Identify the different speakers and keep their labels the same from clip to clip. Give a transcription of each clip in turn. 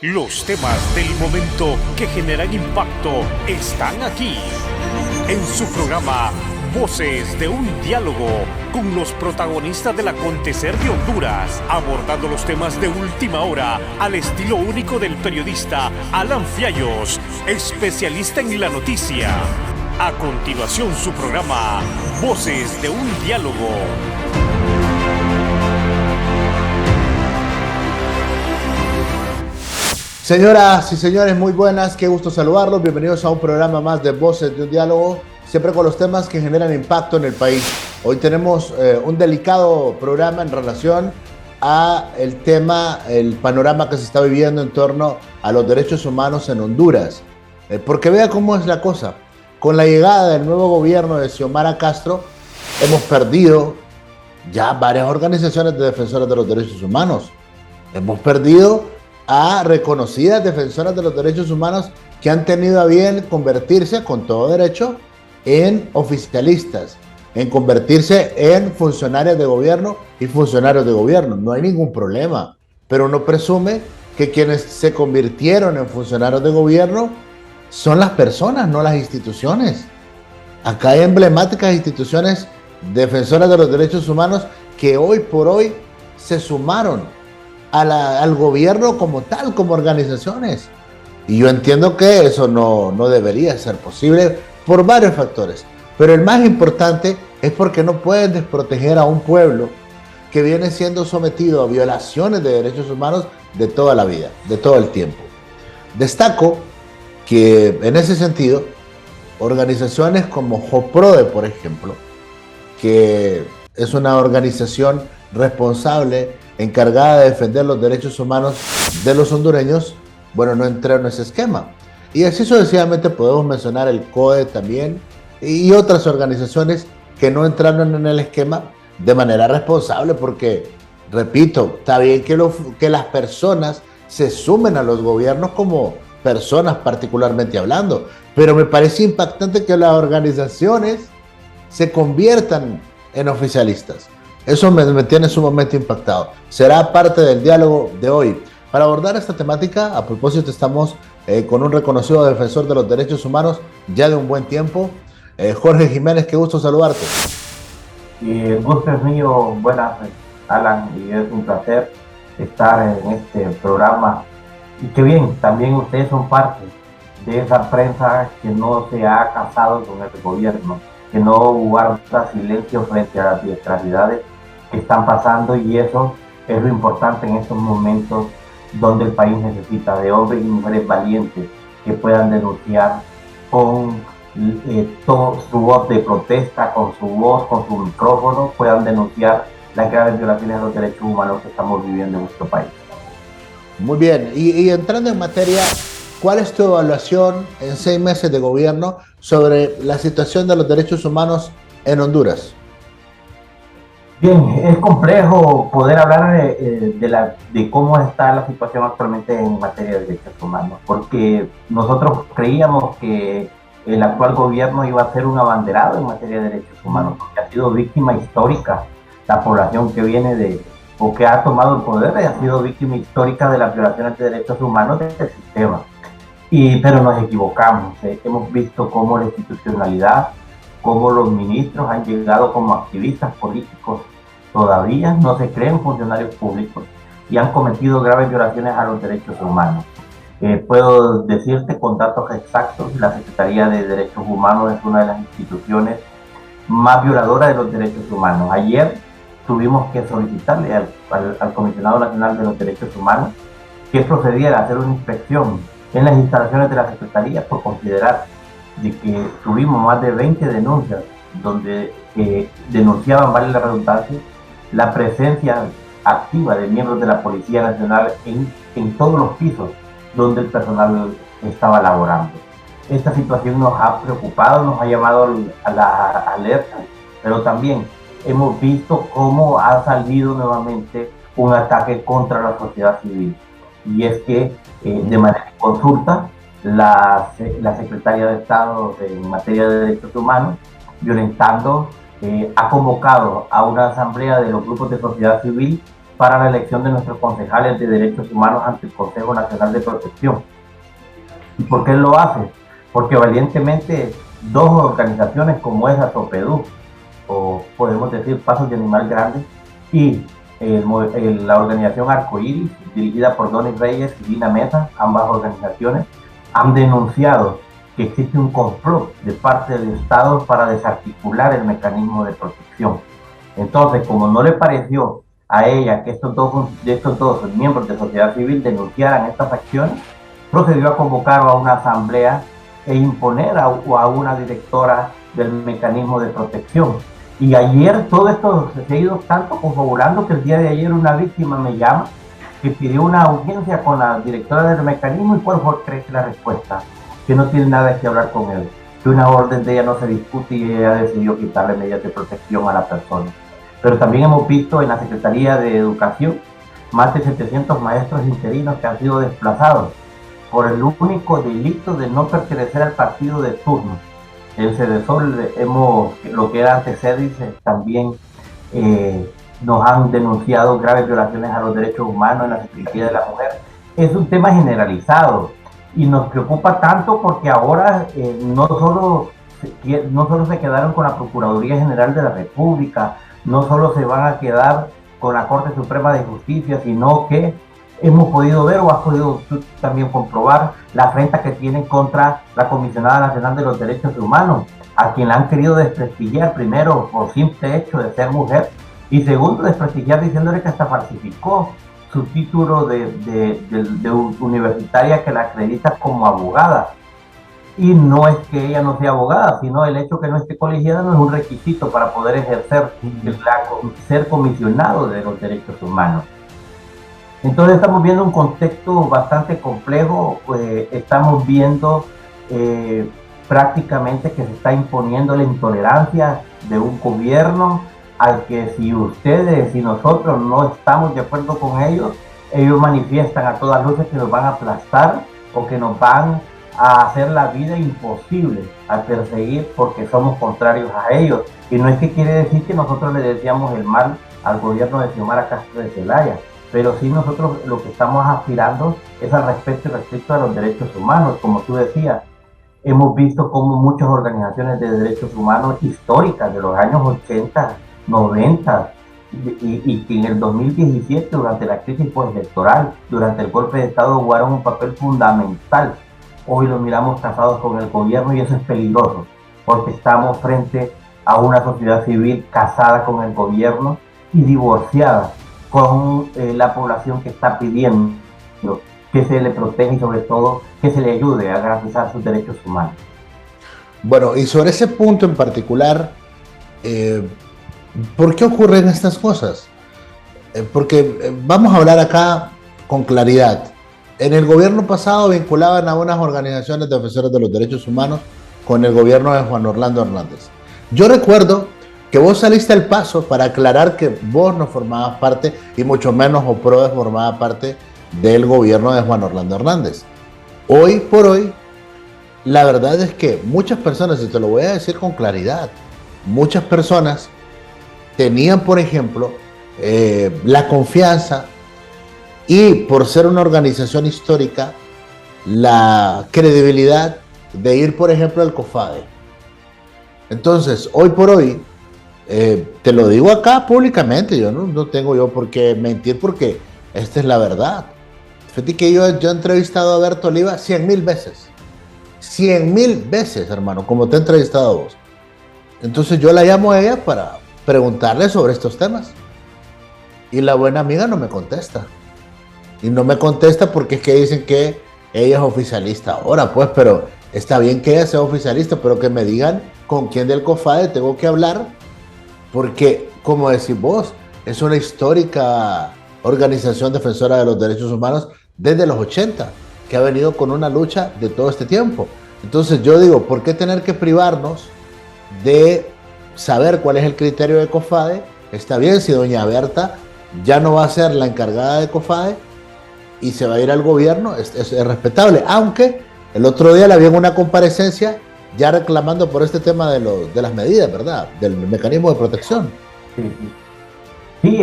Speaker 1: Los temas del momento que generan impacto están aquí. En su programa Voces de un Diálogo, con los protagonistas del acontecer de Honduras, abordando los temas de última hora al estilo único del periodista Alan Fiallos, especialista en la noticia. A continuación, su programa Voces de un Diálogo.
Speaker 2: Señoras y señores, muy buenas, qué gusto saludarlos. Bienvenidos a un programa más de Voces de un Diálogo, siempre con los temas que generan impacto en el país. Hoy tenemos un delicado programa en relación a el tema, el panorama que se está viviendo en torno a los derechos humanos en Honduras. Porque vea cómo es la cosa. Con la llegada del nuevo gobierno de Xiomara Castro, hemos perdido ya varias organizaciones de defensoras de los derechos humanos. Hemos perdido a reconocidas defensoras de los derechos humanos que han tenido a bien convertirse, con todo derecho, en oficialistas, en convertirse en funcionarias de gobierno y funcionarios de gobierno. No hay ningún problema, pero uno presume que quienes se convirtieron en funcionarios de gobierno son las personas, no las instituciones. Acá hay emblemáticas instituciones defensoras de los derechos humanos que hoy por hoy se sumaron al gobierno como tal, como organizaciones. Y yo entiendo que eso no debería ser posible por varios factores. Pero el más importante es porque no pueden desproteger a un pueblo que viene siendo sometido a violaciones de derechos humanos de toda la vida, de todo el tiempo. Destaco que en ese sentido, organizaciones como JOPRODE, por ejemplo, que es una organización responsable, encargada de defender los derechos humanos de los hondureños, bueno, no entraron en ese esquema. Y así sucesivamente podemos mencionar el CODE también y otras organizaciones que no entraron en el esquema de manera responsable, porque, repito, está bien que las personas se sumen a los gobiernos como personas particularmente hablando, pero me parece impactante que las organizaciones se conviertan en oficialistas. Eso me tiene sumamente impactado. Será parte del diálogo de hoy. Para abordar esta temática, a propósito, estamos con un reconocido defensor de los derechos humanos ya de un buen tiempo, Jorge Jiménez, qué gusto saludarte.
Speaker 3: El gusto es mío, buenas, Alan, y es un placer estar en este programa. Y qué bien, también ustedes son parte de esa prensa que no se ha casado con el gobierno, que no guarda silencio frente a las arbitrariedades que están pasando, y eso es lo importante en estos momentos donde el país necesita de hombres y mujeres valientes que puedan denunciar con toda su voz de protesta, con su voz, con su micrófono, puedan denunciar las graves violaciones a los derechos humanos que estamos viviendo en nuestro país.
Speaker 2: Muy bien, y entrando en materia, ¿cuál es tu evaluación en 6 meses de gobierno sobre la situación de los derechos humanos en Honduras?
Speaker 3: Bien, es complejo poder hablar de cómo está la situación actualmente en materia de derechos humanos, porque nosotros creíamos que el actual gobierno iba a ser un abanderado en materia de derechos humanos, porque ha sido víctima histórica. La población que viene o que ha tomado el poder ha sido víctima histórica de las violaciones de derechos humanos del sistema. Pero nos equivocamos. Hemos visto cómo la institucionalidad, cómo los ministros han llegado como activistas políticos, todavía no se creen funcionarios públicos y han cometido graves violaciones a los derechos humanos. Puedo decirte con datos exactos, la Secretaría de Derechos Humanos es una de las instituciones más violadoras de los derechos humanos. Ayer tuvimos que solicitarle al Comisionado Nacional de los Derechos Humanos que procediera a hacer una inspección en las instalaciones de la Secretaría, por considerar de que tuvimos más de 20 denuncias donde denunciaban, vale la redundancia, la presencia activa de miembros de la Policía Nacional en todos los pisos donde el personal estaba laborando. Esta situación nos ha preocupado, nos ha llamado a la alerta, pero también hemos visto cómo ha salido nuevamente un ataque contra la sociedad civil. Y es que de manera de consulta, la Secretaría de Estado en materia de derechos humanos, violentando, ha convocado a una asamblea de los grupos de sociedad civil para la elección de nuestros concejales de derechos humanos ante el Consejo Nacional de Protección. ¿Y por qué lo hace? Porque valientemente dos organizaciones como es ASOPEDU, o podemos decir Pasos de Animal Grande, y la organización Arcoíris, dirigida por Donny Reyes y Dina Mesa, ambas organizaciones, han denunciado que existe un complot de parte del Estado para desarticular el mecanismo de protección. Entonces, como no le pareció a ella que estos dos miembros de sociedad civil denunciaran estas acciones, procedió a convocar a una asamblea e imponer a una directora del mecanismo de protección. Y ayer todo esto se ha ido tanto confabulando que el día de ayer una víctima me llama que pidió una audiencia con la directora del mecanismo. ¿Y cuál fue, cree que la respuesta? Que no tiene nada que hablar con él, que una orden de ella no se discute y ella decidió quitarle medidas de protección a la persona. Pero también hemos visto en la Secretaría de Educación más de 700 maestros interinos que han sido desplazados por el único delito de no pertenecer al partido de turno. En Cedesol lo que era antes CEDICE, también nos han denunciado graves violaciones a los derechos humanos en la Secretaría de la Mujer. Es un tema generalizado y nos preocupa tanto porque ahora no solo se quedaron con la Procuraduría General de la República, no solo se van a quedar con la Corte Suprema de Justicia, sino que hemos podido ver, o has podido tú también comprobar, la afrenta que tienen contra la Comisionada Nacional de los Derechos Humanos, a quien la han querido desprestigiar, primero por simple hecho de ser mujer, y segundo desprestigiar diciéndole que hasta falsificó su título de universitaria que la acredita como abogada. Y no es que ella no sea abogada, sino el hecho que no esté colegiada no es un requisito para poder ejercer, ser comisionado de los derechos humanos. Entonces estamos viendo un contexto bastante complejo, estamos viendo prácticamente que se está imponiendo la intolerancia de un gobierno al que si ustedes y nosotros no estamos de acuerdo con ellos manifiestan a todas luces que nos van a aplastar o que nos van a hacer la vida imposible al perseguir porque somos contrarios a ellos. Y no es que quiere decir que nosotros le deseamos el mal al gobierno de Xiomara Castro de Zelaya, pero sí nosotros lo que estamos aspirando es al respeto y respeto a los derechos humanos. Como tú decías, hemos visto cómo muchas organizaciones de derechos humanos históricas de los años 80, 90 y que en el 2017, durante la crisis postelectoral, durante el golpe de Estado, jugaron un papel fundamental. Hoy lo miramos casados con el gobierno y eso es peligroso, porque estamos frente a una sociedad civil casada con el gobierno y divorciada con la población que está pidiendo que se le proteja y sobre todo que se le ayude a garantizar sus derechos humanos.
Speaker 2: Bueno, y sobre ese punto en particular, ¿por qué ocurren estas cosas? Porque vamos a hablar acá con claridad. En el gobierno pasado vinculaban a unas organizaciones de defensores de los derechos humanos con el gobierno de Juan Orlando Hernández. Yo recuerdo que vos saliste al paso para aclarar que vos no formabas parte, y mucho menos OPRODE formaba parte del gobierno de Juan Orlando Hernández. Hoy por hoy, la verdad es que muchas personas, y te lo voy a decir con claridad, muchas personas tenían, por ejemplo, la confianza y por ser una organización histórica, la credibilidad de ir, por ejemplo, al COFADE. Entonces, hoy por hoy, te lo digo acá públicamente, yo no tengo yo por qué mentir porque esta es la verdad. Fíjate que yo he entrevistado a Berto Oliva 100,000 veces. 100,000 veces, hermano, como te he entrevistado a vos. Entonces yo la llamo a ella para preguntarle sobre estos temas. Y la buena amiga no me contesta. Y no me contesta porque es que dicen que ella es oficialista ahora, pues, pero está bien que ella sea oficialista, pero que me digan con quién del COFADE tengo que hablar, porque, como decís vos, es una histórica organización defensora de los derechos humanos desde los 80, que ha venido con una lucha de todo este tiempo. Entonces yo digo, ¿por qué tener que privarnos de saber cuál es el criterio de COFADE? Está bien si doña Berta ya no va a ser la encargada de COFADE y se va a ir al gobierno, es respetable, aunque el otro día la vi en una comparecencia ya reclamando por este tema de las medidas, ¿verdad? Del mecanismo de protección.
Speaker 3: Sí. Sí,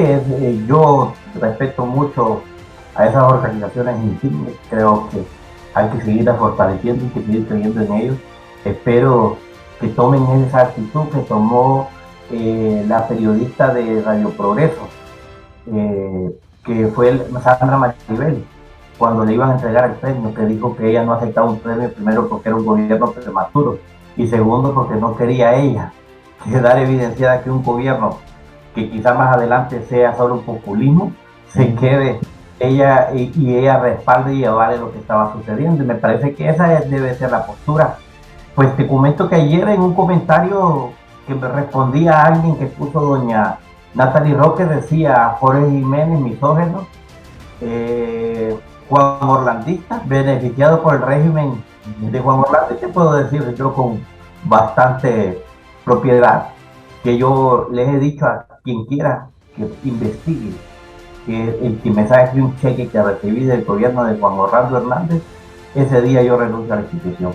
Speaker 3: yo respeto mucho a esas organizaciones insignes, creo que hay que seguirlas fortaleciendo, hay que seguir creyendo en ellos. Espero que tomen esa actitud que tomó la periodista de Radio Progreso, que fue Sandra Maribel, cuando le iban a entregar el premio, que dijo que ella no aceptaba un premio, primero porque era un gobierno prematuro y segundo porque no quería ella quedar evidenciada que un gobierno que quizá más adelante sea solo un populismo, se quede ella y ella respalde y avale lo que estaba sucediendo. Y me parece que esa debe ser la postura. Pues te comento que ayer en un comentario que me respondía a alguien que puso doña Natalie Roque, decía Jorge Jiménez, misógeno, Juan Orlandista, beneficiado por el régimen de Juan Orlando. Te puedo decir yo con bastante propiedad que yo les he dicho a quien quiera que investigue que el que me saque un cheque que recibí del gobierno de Juan Orlando Hernández, ese día yo renuncio a la institución.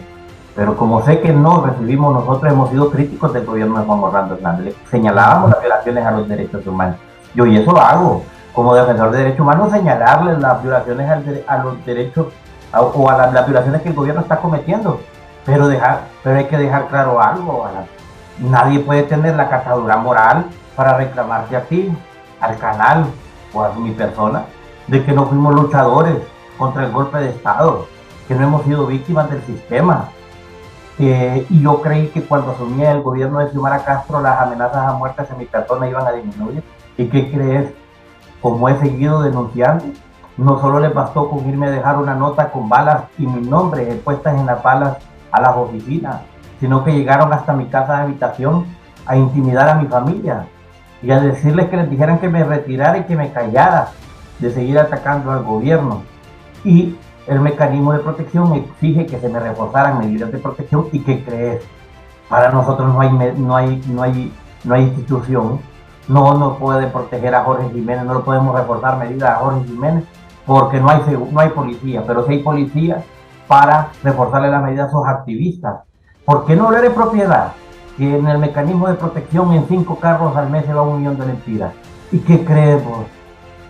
Speaker 3: Pero como sé que no recibimos, nosotros hemos sido críticos del gobierno de Juan Orlando Hernández, señalábamos las violaciones a los derechos humanos. Yo y eso lo hago como defensor de derechos humanos, señalarles las violaciones a los derechos o a las violaciones que el gobierno está cometiendo. Pero hay que dejar claro algo, nadie puede tener la catadura moral para reclamarte a ti, al canal o a mi persona, de que no fuimos luchadores contra el golpe de Estado, que no hemos sido víctimas del sistema. Y yo creí que cuando asumía el gobierno de Xiomara Castro, las amenazas a muerte hacia mi persona iban a disminuir. ¿Y qué crees? Como he seguido denunciando, no solo les bastó con irme a dejar una nota con balas y mi nombre puestas en las balas a las oficinas, sino que llegaron hasta mi casa de habitación a intimidar a mi familia y a decirles que les dijeran que me retirara y que me callara de seguir atacando al gobierno. Y el mecanismo de protección exige que se me reforzaran medidas de protección. ¿Y qué crees? Para nosotros no hay institución, no puede proteger a Jorge Jiménez, no lo podemos reforzar medidas a Jorge Jiménez porque no hay policía, pero sí hay policía para reforzarle las medidas a esos activistas. ¿Por qué no hablar de propiedad? Que en el mecanismo de protección en 5 carros al mes se va 1 millón de lempiras. ¿Y qué creemos?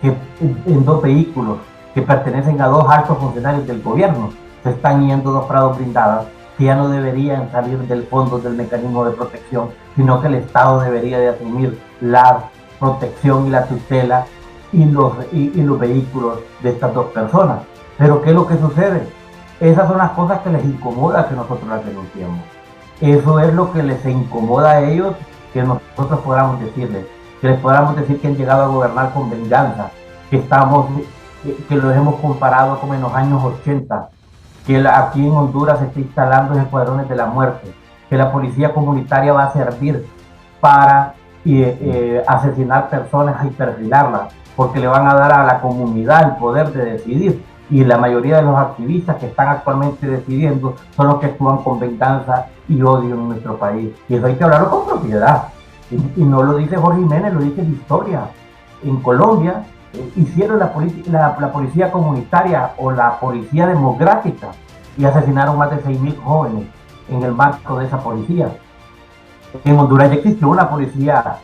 Speaker 3: Que en 2 vehículos que pertenecen a 2 altos funcionarios del gobierno se están yendo 2 prados blindadas que ya no deberían salir del fondo del mecanismo de protección, sino que el Estado debería de asumir la protección y la tutela y los vehículos de estas 2 personas. Pero ¿qué es lo que sucede? Esas son las cosas que les incomoda que nosotros las denunciemos. Eso es lo que les incomoda a ellos, que nosotros podamos decirles, que les podamos decir que han llegado a gobernar con venganza, que los hemos comparado como en los años 80, que aquí en Honduras se está instalando en escuadrones de la muerte, que la policía comunitaria va a servir para asesinar personas y perfilarlas, porque le van a dar a la comunidad el poder de decidir. Y la mayoría de los activistas que están actualmente decidiendo son los que actúan con venganza y odio en nuestro país. Y eso hay que hablarlo con propiedad. Y no lo dice Jorge Jiménez, lo dice la historia. En Colombia hicieron la policía comunitaria o la policía democrática y asesinaron más de 6.000 jóvenes en el marco de esa policía. En Honduras ya existió una policía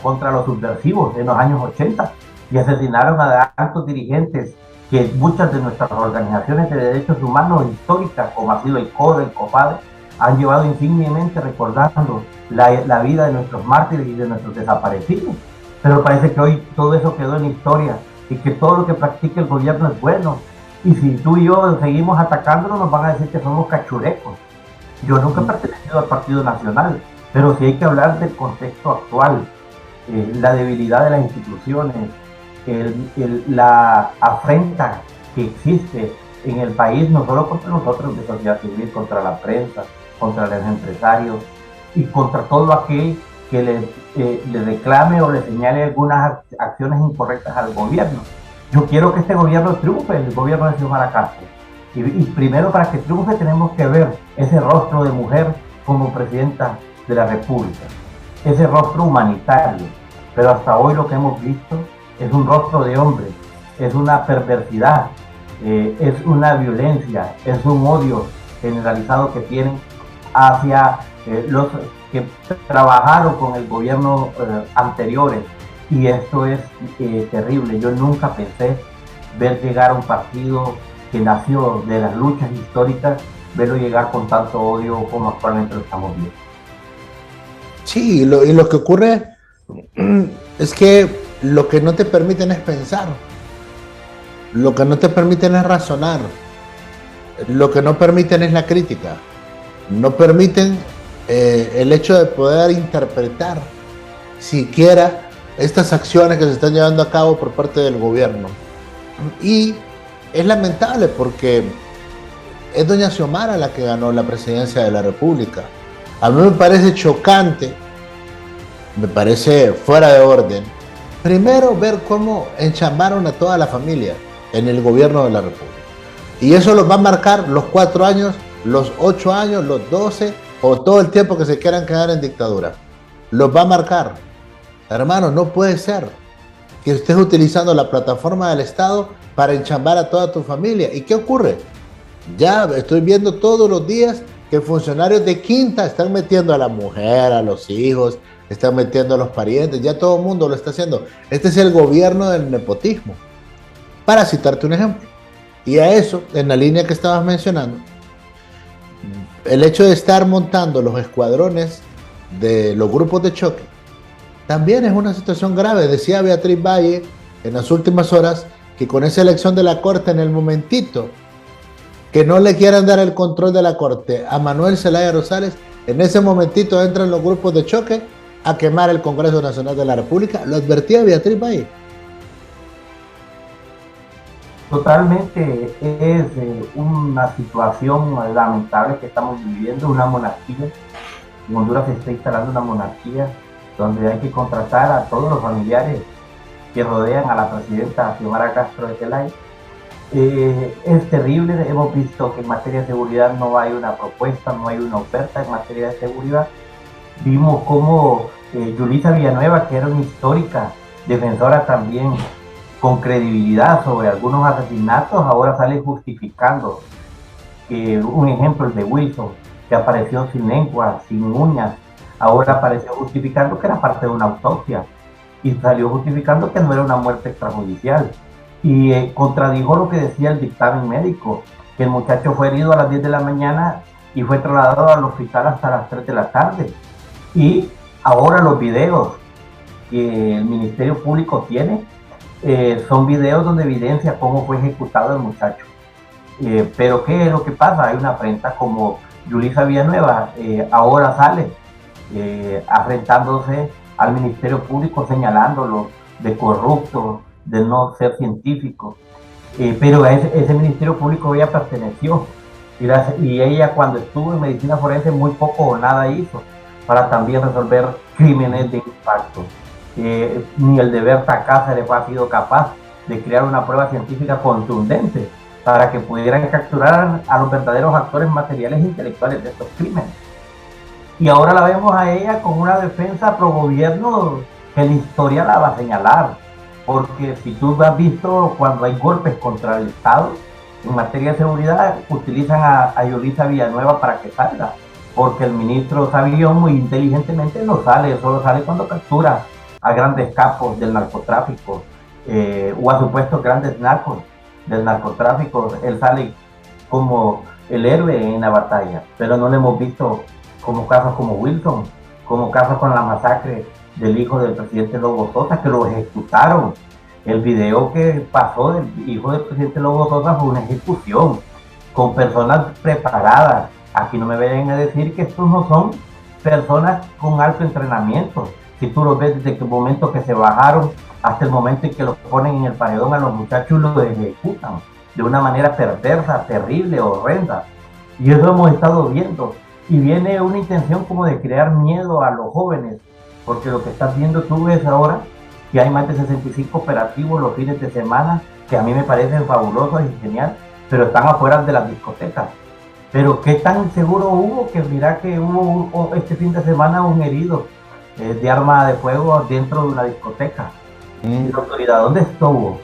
Speaker 3: contra los subversivos en los años 80 y asesinaron a altos dirigentes que muchas de nuestras organizaciones de derechos humanos históricas, como ha sido el CODE, el COPADE, han llevado insignemente recordando la vida de nuestros mártires y de nuestros desaparecidos. Pero parece que hoy todo eso quedó en la historia y que todo lo que practica el gobierno es bueno. Y si tú y yo seguimos atacándonos, nos van a decir que somos cachurecos. Yo nunca he pertenecido al Partido Nacional, pero sí hay que hablar del contexto actual, la debilidad de las instituciones, la afrenta que existe en el país, no solo contra nosotros de sociedad civil, contra la prensa, contra los empresarios y contra todo aquel que le reclame o le señale algunas acciones incorrectas al gobierno. Yo quiero que este gobierno triunfe, el gobierno de Xiomara Castro. Y primero, para que triunfe, tenemos que ver ese rostro de mujer como presidenta de la República, ese rostro humanitario. Pero hasta hoy lo que hemos visto es un rostro de hombre, es una perversidad, es una violencia, es un odio generalizado que tienen hacia los que trabajaron con el gobierno anteriores Y esto es terrible. Yo nunca pensé ver llegar a un partido que nació de las luchas históricas, verlo llegar con tanto odio como actualmente lo estamos viendo.
Speaker 2: Sí, y lo que ocurre es que lo que no te permiten es pensar, lo que no te permiten es razonar, lo que no permiten es la crítica, no permiten el hecho de poder interpretar siquiera estas acciones que se están llevando a cabo por parte del gobierno. Y es lamentable porque es doña Xiomara la que ganó la presidencia de la República. A mí me parece chocante, me parece fuera de orden, primero ver cómo enchambaron a toda la familia en el gobierno de la República. Y eso los va a marcar los 4 años, los 8 años, los 12 o todo el tiempo que se quieran quedar en dictadura. Los va a marcar. Hermano, no puede ser que estés utilizando la plataforma del Estado para enchambar a toda tu familia. ¿Y qué ocurre? Ya estoy viendo todos los días que funcionarios de quinta están metiendo a la mujer, a los hijos, están metiendo a los parientes, ya todo el mundo lo está haciendo. Este es el gobierno del nepotismo, para citarte un ejemplo. Y a eso, en la línea que estabas mencionando, el hecho de estar montando los escuadrones de los grupos de choque, también es una situación grave. Decía Beatriz Valle en las últimas horas que con esa elección de la Corte, en el momentito que no le quieran dar el control de la Corte a Manuel Zelaya Rosales, en ese momentito entran los grupos de choque a quemar el Congreso Nacional de la República. Lo advertía Beatriz Valle.
Speaker 3: Totalmente, es una situación lamentable que estamos viviendo, una monarquía. En Honduras se está instalando una monarquía donde hay que contratar a todos los familiares que rodean a la presidenta Xiomara Castro de Zelaya. Es terrible, hemos visto que en materia de seguridad no hay una propuesta, no hay una oferta en materia de seguridad. Vimos cómo Yulisa Villanueva, que era una histórica defensora también con credibilidad sobre algunos asesinatos, ahora sale justificando. Un ejemplo, el de Wilson, que apareció sin lengua, sin uñas, ahora apareció justificando que era parte de una autopsia y salió justificando que no era una muerte extrajudicial. Y contradijo lo que decía el dictamen médico, que el muchacho fue herido a las 10 de la mañana y fue trasladado al hospital hasta las 3 de la tarde. Y ahora los videos que el Ministerio Público tiene son videos donde evidencia cómo fue ejecutado el muchacho. Pero ¿qué es lo que pasa? Hay una afrenta como Yulisa Villanueva, ahora sale afrentándose al Ministerio Público, señalándolo de corrupto, de no ser científico. Pero a ese Ministerio Público ella perteneció y ella, cuando estuvo en medicina forense, muy poco o nada hizo para también resolver crímenes de impacto. Ni el de Berta Cáceres ha sido capaz de crear una prueba científica contundente para que pudieran capturar a los verdaderos actores materiales e intelectuales de estos crímenes. Y ahora la vemos a ella con una defensa pro gobierno que la historia la va a señalar, porque si tú has visto cuando hay golpes contra el Estado en materia de seguridad, utilizan a Yulisa Villanueva para que salga, porque el ministro Savillón muy inteligentemente no sale, solo sale cuando captura a grandes capos del narcotráfico o a supuestos grandes narcos del narcotráfico. Él sale como el héroe en la batalla, pero no lo hemos visto como casos como Wilson, como casos con la masacre del hijo del presidente Lobo Sosa, que lo ejecutaron. El video que pasó del hijo del presidente Lobo Sosa fue una ejecución con personas preparadas. Aquí no me vayan a decir que estos no son personas con alto entrenamiento. Si tú los ves desde el momento que se bajaron hasta el momento en que los ponen en el paredón, a los muchachos los ejecutan de una manera perversa, terrible, horrenda. Y eso hemos estado viendo. Y viene una intención como de crear miedo a los jóvenes, porque lo que estás viendo tú es ahora que hay más de 65 operativos los fines de semana, que a mí me parecen fabulosos y genial, pero están afuera de las discotecas. Pero qué tan seguro hubo, que mira que hubo este fin de semana un herido de arma de fuego dentro de una discoteca. La autoridad, ¿dónde estuvo?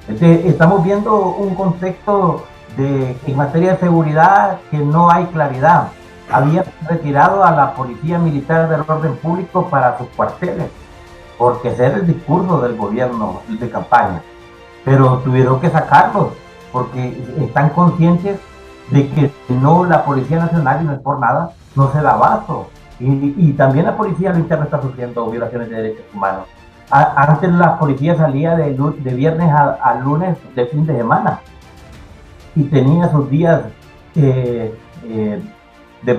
Speaker 3: Estamos viendo un contexto en materia de seguridad que no hay claridad. Había retirado a la policía militar del orden público para sus cuarteles. porque ese era el discurso del gobierno de campaña, pero tuvieron que sacarlos porque están conscientes de que no, la Policía Nacional, y no es por nada, no se da abasto. Y también la policía interna está sufriendo violaciones de derechos humanos. Antes la policía salía de viernes a lunes de fin de semana y tenía sus días de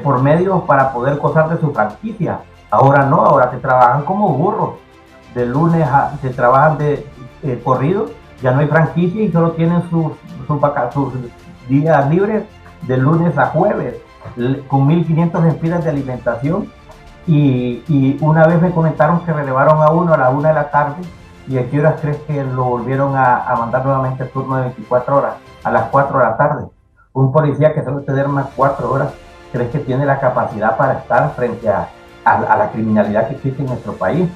Speaker 3: por medio para poder gozar de su franquicia. Ahora no, ahora te trabajan como burros. De lunes te trabajan de corrido, ya no hay franquicia y solo tienen sus días libres de lunes a jueves, con 1.500 empiras de alimentación. Y una vez me comentaron que relevaron a uno a la 1 de la tarde, y a qué horas crees que lo volvieron a mandar nuevamente al turno de 24 horas, a las 4 de la tarde. Un policía que solo te duerma 4 horas, ¿crees que tiene la capacidad para estar frente a la criminalidad que existe en nuestro país?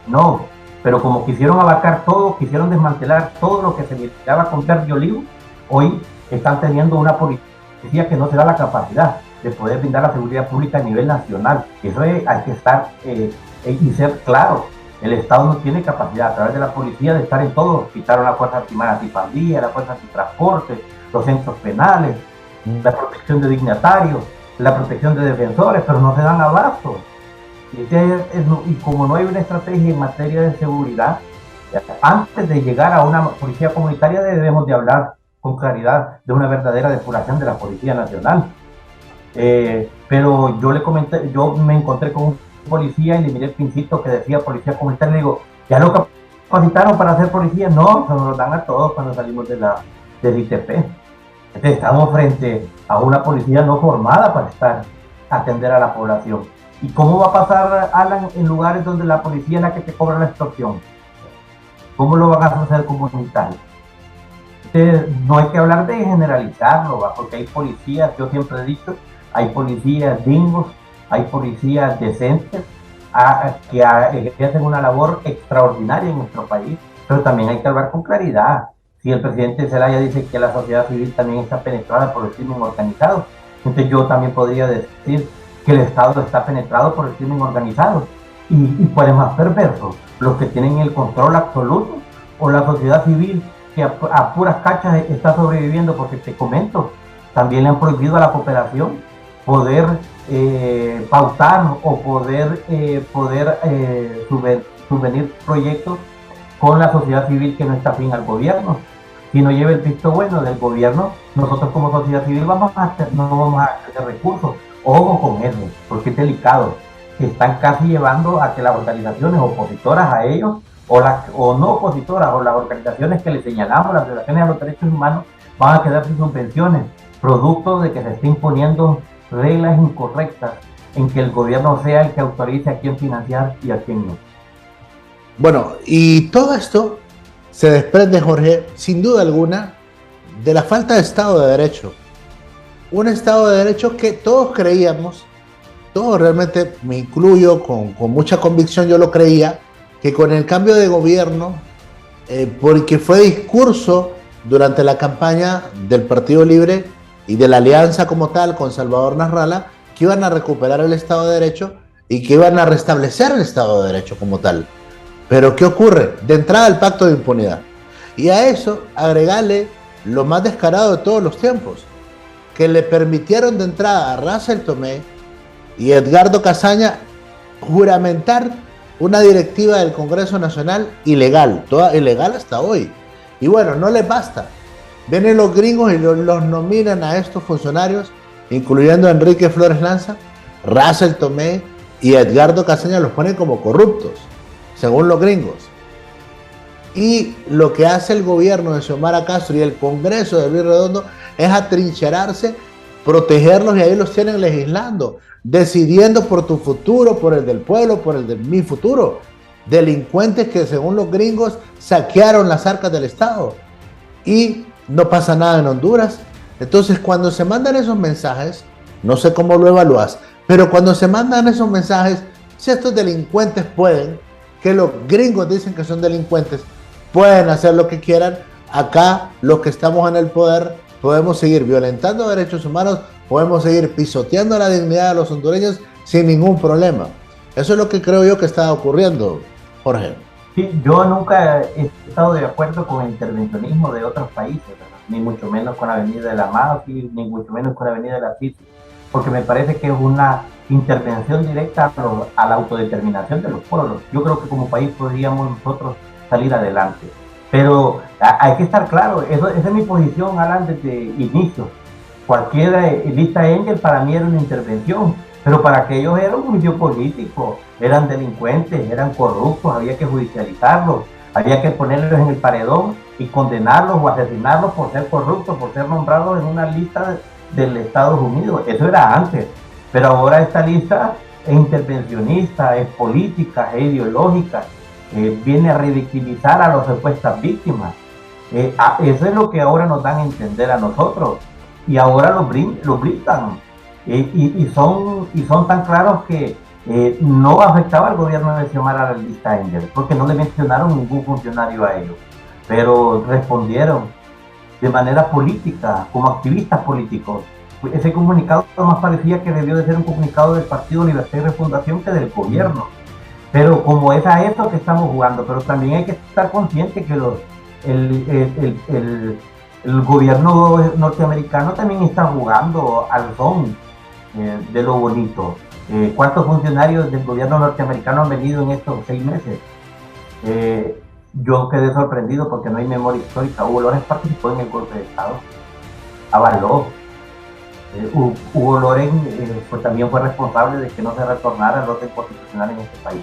Speaker 3: No, pero como quisieron abarcar todo, quisieron desmantelar todo lo que se lideraba con Sergio Olivo, hoy están teniendo una policía que no se da la capacidad de poder brindar la seguridad pública a nivel nacional. Eso hay que estar y ser claro. El Estado no tiene capacidad a través de la policía de estar en todo. Quitaron la fuerza antipandilla, la fuerza antitransporte, los centros penales, la protección de dignatarios, la protección de defensores, pero no se dan abasto. Y como no hay una estrategia en materia de seguridad, antes de llegar a una policía comunitaria debemos de hablar con claridad de una verdadera depuración de la Policía Nacional. Pero yo me encontré con un policía y le miré el pincito que decía policía comunitaria y le digo, ¿ya lo capacitaron para ser policía? No, se nos lo dan a todos cuando salimos del ITP. Entonces estamos frente a una policía no formada para atender a la población. ¿Y cómo va a pasar, Alan, en lugares donde la policía es la que te cobra la extorsión? ¿Cómo lo van a hacer comunitario? Entonces, no hay que hablar de generalizarlo, ¿va? Porque hay policías, yo siempre he dicho, hay policías dignos, hay policías decentes que ejercen una labor extraordinaria en nuestro país, pero también hay que hablar con claridad. Si el presidente Zelaya dice que la sociedad civil también está penetrada por el crimen organizado, entonces yo también podría decir que el Estado está penetrado por el crimen organizado. Y cuál es más perverso, los que tienen el control absoluto o la sociedad civil que a puras cachas está sobreviviendo, porque te comento, también le han prohibido a la cooperación poder pautar o poder subvenir proyectos con la sociedad civil que no está afín al gobierno. Si no lleva el visto bueno del gobierno, nosotros como sociedad civil no vamos a tener recursos. Ojo con eso, porque es delicado. Están casi llevando a que las organizaciones opositoras a ellos, o no opositoras, o las organizaciones que les señalamos las violaciones a los derechos humanos, van a quedar sin subvenciones, producto de que se está imponiendo reglas incorrectas en que el gobierno sea el que autorice a quién financiar y a quién no.
Speaker 2: Bueno, y todo esto se desprende, Jorge, sin duda alguna, de la falta de Estado de Derecho. Un Estado de Derecho que todos creíamos, todos realmente, me incluyo con mucha convicción, yo lo creía, que con el cambio de gobierno, porque fue discurso durante la campaña del Partido Libre y de la alianza como tal con Salvador Nasralla, que iban a recuperar el Estado de Derecho y que iban a restablecer el Estado de Derecho como tal. Pero ¿qué ocurre? De entrada el pacto de impunidad. Y a eso agregarle lo más descarado de todos los tiempos, que le permitieron de entrada a Russell Tomé y Edgardo Casaña juramentar una directiva del Congreso Nacional ilegal, toda ilegal hasta hoy. Y bueno, no les basta. Vienen los gringos y los nominan a estos funcionarios, incluyendo a Enrique Flores Lanza, Russell Tomé y Edgardo Casaña, los ponen como corruptos, según los gringos. Y lo que hace el gobierno de Xiomara Castro y el Congreso de Luis Redondo es atrincherarse, protegerlos, y ahí los tienen legislando, decidiendo por tu futuro, por el del pueblo, por el de mi futuro. Delincuentes que según los gringos saquearon las arcas del Estado. Y no pasa nada en Honduras. Entonces cuando se mandan esos mensajes, no sé cómo lo evalúas, pero cuando se mandan esos mensajes, si estos delincuentes pueden, que los gringos dicen que son delincuentes, pueden hacer lo que quieran, acá los que estamos en el poder podemos seguir violentando derechos humanos, podemos seguir pisoteando la dignidad de los hondureños sin ningún problema. Eso es lo que creo yo que está ocurriendo, Jorge. Jorge.
Speaker 3: Sí, yo nunca he estado de acuerdo con el intervencionismo de otros países, ¿verdad? Ni mucho menos con la venida de la mafia, ni mucho menos con la venida de la FISI, porque me parece que es una intervención directa a la autodeterminación de los pueblos. Yo creo que como país podríamos nosotros salir adelante. Pero hay que estar claro, esa es mi posición, Alan, desde inicio. Cualquier lista Engel para mí era una intervención, pero para que ellos era un juicio político, eran delincuentes, eran corruptos, había que judicializarlos, había que ponerlos en el paredón y condenarlos o asesinarlos por ser corruptos, por ser nombrados en una lista del Estados Unidos. Eso era antes, pero ahora esta lista es intervencionista, es política, es ideológica, viene a revictimizar a las supuestas víctimas. Eso es lo que ahora nos dan a entender a nosotros, y ahora lo brindan. Y son tan claros que no afectaba al gobierno de Xiomara a la lista Engel, porque no le mencionaron ningún funcionario a ellos, pero respondieron de manera política, como activistas políticos. Ese comunicado más parecía que debió de ser un comunicado del Partido Libertad y Refundación que del gobierno, pero como es a esto que estamos jugando. Pero también hay que estar consciente que el gobierno norteamericano también está jugando al son de lo bonito. ¿Cuántos funcionarios del gobierno norteamericano han venido en estos 6 meses? Yo quedé sorprendido porque no hay memoria histórica. Hugo Lorenz participó en el golpe de Estado, avaló. Hugo Lorenz pues también fue responsable de que no se retornara el orden constitucional en este país.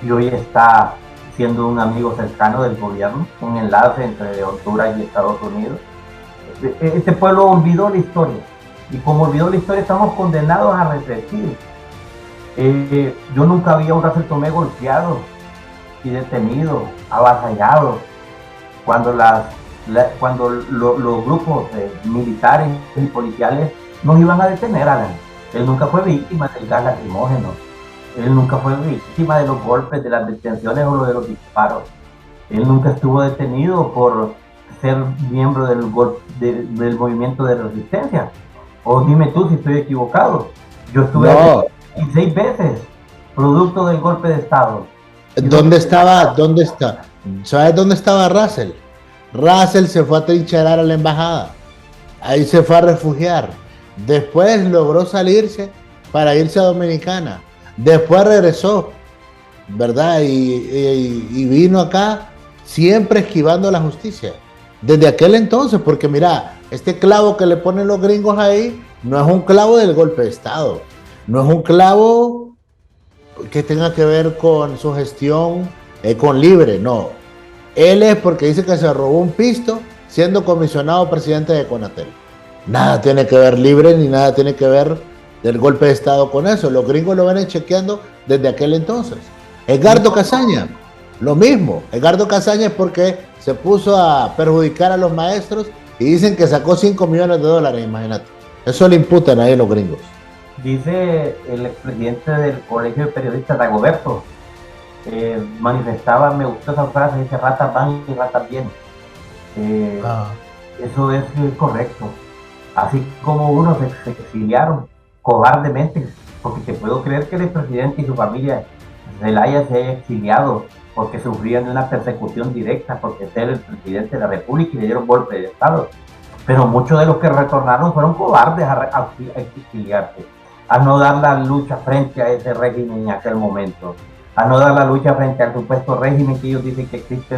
Speaker 3: Y hoy está siendo un amigo cercano del gobierno, un enlace entre Honduras y Estados Unidos. Este pueblo olvidó la historia, y como olvidó la historia estamos condenados a repetir. Yo nunca vi a un Rafael Tomé golpeado y detenido, avasallado, cuando los grupos militares y policiales nos iban a detener. Alan, él nunca fue víctima del gas lacrimógeno, él nunca fue víctima de los golpes, de las detenciones o de los disparos. Él nunca estuvo detenido por ser miembro del movimiento de resistencia. O dime tú si estoy equivocado. Yo estuve 16 veces, producto del golpe de Estado.
Speaker 2: ¿Dónde está? ¿Sabes dónde estaba Russell? Russell se fue a trincherar a la embajada. Ahí se fue a refugiar. Después logró salirse para irse a Dominicana. Después regresó, ¿verdad? Y vino acá siempre esquivando la justicia. Desde aquel entonces, porque mira, este clavo que le ponen los gringos ahí no es un clavo del golpe de Estado. No es un clavo que tenga que ver con su gestión con Libre, no. Él es porque dice que se robó un pisto siendo comisionado presidente de Conatel. Nada tiene que ver Libre ni nada tiene que ver del golpe de Estado con eso. Los gringos lo vienen chequeando desde aquel entonces. Edgardo Casaña, lo mismo. Edgardo Casaña es porque se puso a perjudicar a los maestros y dicen que sacó $5 millones, imagínate. Eso le imputan ahí los gringos.
Speaker 3: Dice el expresidente del Colegio de Periodistas, Dagoberto, manifestaba, me gustó esa frase, dice: ratas van y ratas vienen. Eso es correcto. Así como unos se exiliaron cobardemente, porque te puedo creer que el expresidente y su familia Zelaya se haya exiliado porque sufrían de una persecución directa porque era el presidente de la República y le dieron golpe de Estado. Pero muchos de los que retornaron fueron cobardes a exiliarse, a no dar la lucha frente a ese régimen en aquel momento, a no dar la lucha frente al supuesto régimen que ellos dicen que existe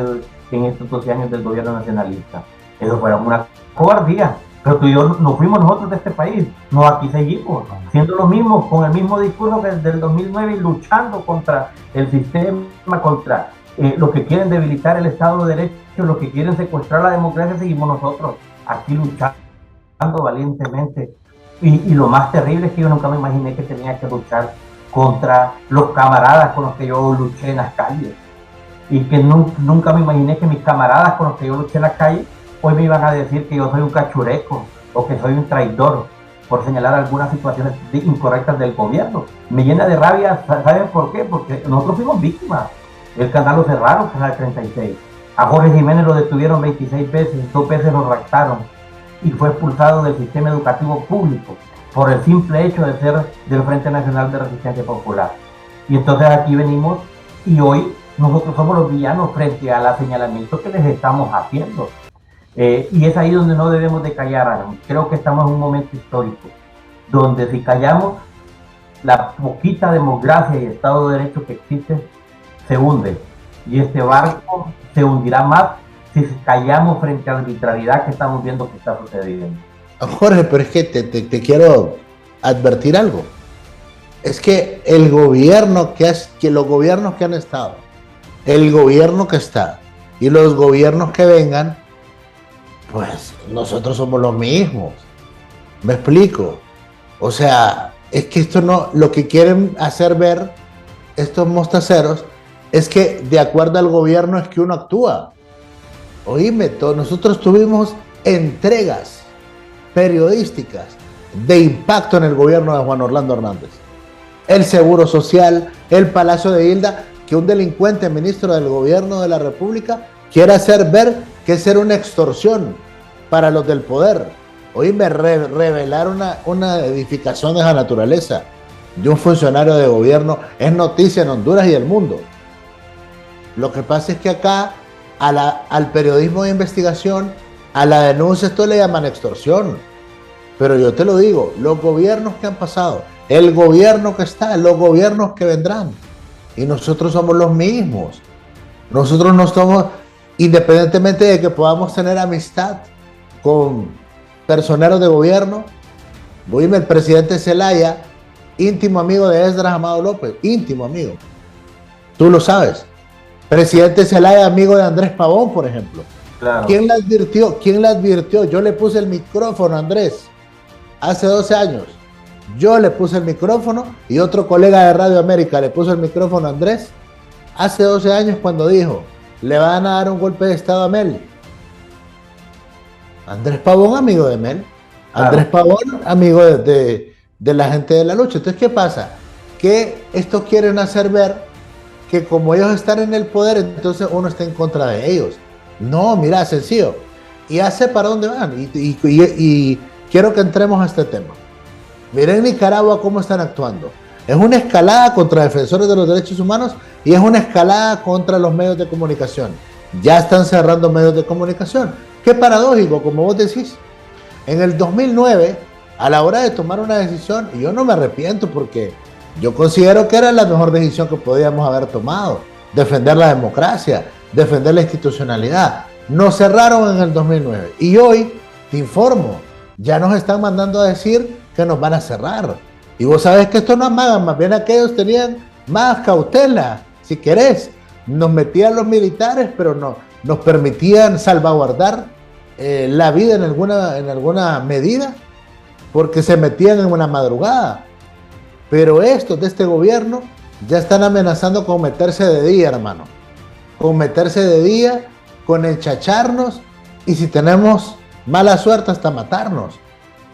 Speaker 3: en estos 12 años del gobierno nacionalista. Eso fue una cobardía. Pero tú y yo no fuimos nosotros de este país, no, aquí seguimos, siendo los mismos, con el mismo discurso que desde el 2009 y luchando contra el sistema, contra los que quieren debilitar el Estado de Derecho, los que quieren secuestrar la democracia. Seguimos nosotros aquí luchando valientemente. Y lo más terrible es que yo nunca me imaginé que tenía que luchar contra los camaradas con los que yo luché en las calles. Y que nunca me imaginé que mis camaradas con los que yo luché en las calles hoy me iban a decir que yo soy un cachureco o que soy un traidor por señalar algunas situaciones incorrectas del gobierno. Me llena de rabia. ¿Saben por qué? Porque nosotros fuimos víctimas. El canal lo cerraron, Canal 36. A Jorge Jiménez lo detuvieron 26 veces, 2 veces lo raptaron y fue expulsado del sistema educativo público por el simple hecho de ser del Frente Nacional de Resistencia Popular. Y entonces aquí venimos y hoy nosotros somos los villanos frente al señalamiento que les estamos haciendo. Y es ahí donde no debemos de callar, Alan. Creo que estamos en un momento histórico, donde si callamos, la poquita democracia y Estado de Derecho que existe se hunde. Y este barco se hundirá más si callamos frente a la arbitrariedad que estamos viendo que está sucediendo.
Speaker 2: Jorge, pero es que te quiero advertir algo. Es que el gobierno que los gobiernos que han estado, el gobierno que está y los gobiernos que vengan, pues nosotros somos los mismos. ¿Me explico? O sea, es que esto no, lo que quieren hacer ver estos mostaceros es que de acuerdo al gobierno es que uno actúa. Oíme, nosotros tuvimos entregas periodísticas de impacto en el gobierno de Juan Orlando Hernández. El Seguro Social, el Palacio de Hilda, que un delincuente ministro del gobierno de la República quiere hacer ver que es ser una extorsión para los del poder. Oíme, revelar una edificación de esa naturaleza de un funcionario de gobierno es noticia en Honduras y el mundo. Lo que pasa es que acá al periodismo de investigación, a la denuncia, esto le llaman extorsión. Pero yo te lo digo, los gobiernos que han pasado, el gobierno que está, los gobiernos que vendrán, y nosotros somos los mismos. Nosotros no somos, independientemente de que podamos tener amistad con personeros de gobierno, el presidente Zelaya, íntimo amigo de Esdras Amado López, íntimo amigo. Tú lo sabes. Presidente Zelaya, amigo de Andrés Pavón, por ejemplo.
Speaker 3: Claro.
Speaker 2: ¿Quién le advirtió? ¿Quién le advirtió? Yo le puse el micrófono a Andrés hace 12 años. Yo le puse el micrófono y otro colega de Radio América le puso el micrófono a Andrés hace 12 años cuando dijo, le van a dar un golpe de estado a Mel. Andrés Pavón, amigo de Mel. Andrés Pavón, amigo de la gente de la lucha. Entonces, ¿qué pasa? Que estos quieren hacer ver que como ellos están en el poder, entonces uno está en contra de ellos. No, mira, sencillo. Y hace para dónde van. Y quiero que entremos a este tema. Miren en Nicaragua cómo están actuando. Es una escalada contra defensores de los derechos humanos y es una escalada contra los medios de comunicación. Ya están cerrando medios de comunicación. Qué paradójico, como vos decís. En el 2009, a la hora de tomar una decisión, y yo no me arrepiento porque yo considero que era la mejor decisión que podíamos haber tomado. Defender la democracia, defender la institucionalidad. Nos cerraron en el 2009. Y hoy, te informo, ya nos están mandando a decir que nos van a cerrar. Y vos sabés que esto no amagan, más bien aquellos tenían más cautela, si querés. Nos metían los militares, pero no, nos permitían salvaguardar la vida en alguna medida, porque se metían en una madrugada. Pero estos de este gobierno ya están amenazando con meterse de día, hermano. Con meterse de día, con enchacharnos y si tenemos mala suerte hasta matarnos.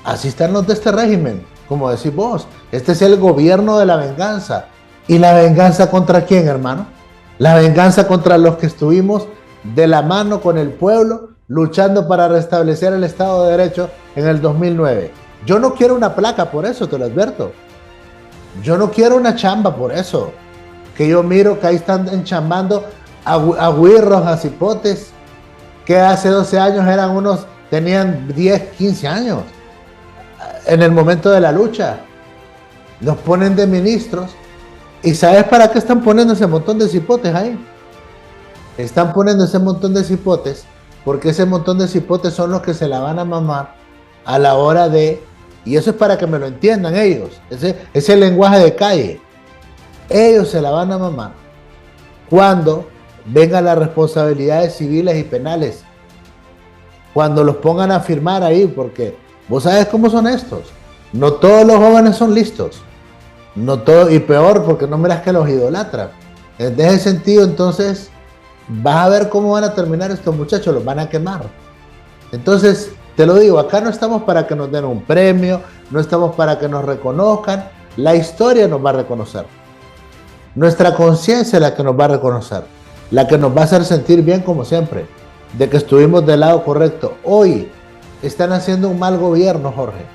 Speaker 2: Así están los de este régimen, como decís vos. Este es el gobierno de la venganza. ¿Y la venganza contra quién, hermano? La venganza contra los que estuvimos de la mano con el pueblo luchando para restablecer el Estado de Derecho en el 2009. Yo no quiero una placa por eso, te lo advierto. Yo no quiero una chamba por eso. Que yo miro que ahí están enchambando a güirros, a cipotes, que hace 12 años tenían 10, 15 años. En el momento de la lucha, los ponen de ministros. ¿Y sabes para qué están poniendo ese montón de cipotes ahí? Están poniendo ese montón de cipotes porque ese montón de cipotes son los que se la van a mamar a la hora de... Y eso es para que me lo entiendan ellos. Ese lenguaje de calle. Ellos se la van a mamar cuando vengan las responsabilidades civiles y penales. Cuando los pongan a firmar ahí, porque vos sabés cómo son estos. No todos los jóvenes son listos. No todo, y peor, porque no miras que los idolatran. En ese sentido, entonces, vas a ver cómo van a terminar estos muchachos, los van a quemar. Entonces, te lo digo, acá no estamos para que nos den un premio, no estamos para que nos reconozcan, la historia nos va a reconocer. Nuestra conciencia es la que nos va a reconocer, la que nos va a hacer sentir bien como siempre, de que estuvimos del lado correcto. Hoy están haciendo un mal gobierno, Jorge.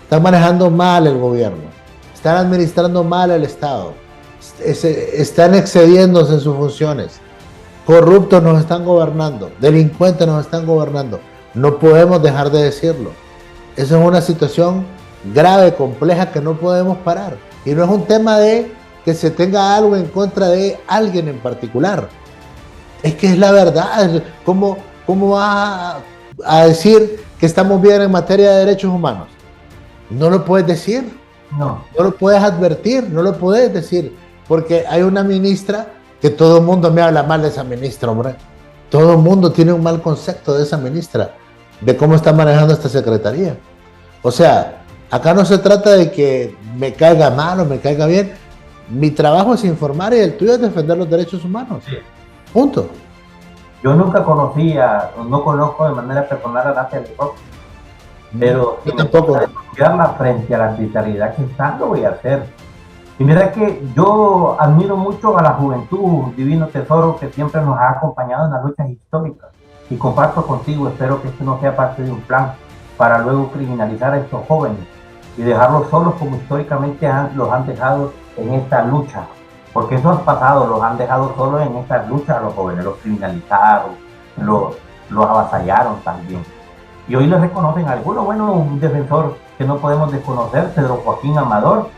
Speaker 2: Están manejando mal el gobierno. Están administrando mal el Estado. están excediéndose en sus funciones. Corruptos nos están gobernando, delincuentes nos están gobernando. No podemos dejar de decirlo. Esa es una situación grave, compleja, que no podemos parar. Y no es un tema de que se tenga algo en contra de alguien en particular. Es que es la verdad. ¿Cómo vas a decir que estamos bien en materia de derechos humanos? No lo puedes decir. No lo puedes advertir, no lo puedes decir. Porque hay una ministra que todo el mundo me habla mal de esa ministra, hombre. Todo el mundo tiene un mal concepto de esa ministra, de cómo está manejando esta secretaría. O sea, acá no se trata de que me caiga mal o me caiga bien. Mi trabajo es informar y el tuyo es defender los derechos humanos. Sí. Punto.
Speaker 3: Yo nunca no conozco de manera personal a Nadia Lecoq, pero
Speaker 2: yo tampoco.
Speaker 3: Frente a la arbitrariedad que está, lo voy a hacer. Y mira que yo admiro mucho a la juventud, divino tesoro, que siempre nos ha acompañado en las luchas históricas. Y comparto contigo, espero que esto no sea parte de un plan para luego criminalizar a estos jóvenes y dejarlos solos como históricamente los han dejado en esta lucha. Porque eso ha pasado, los han dejado solos en esta lucha a los jóvenes, los criminalizaron, los avasallaron también. Y hoy les reconocen a algunos, bueno, un defensor que no podemos desconocer, Pedro Joaquín Amador,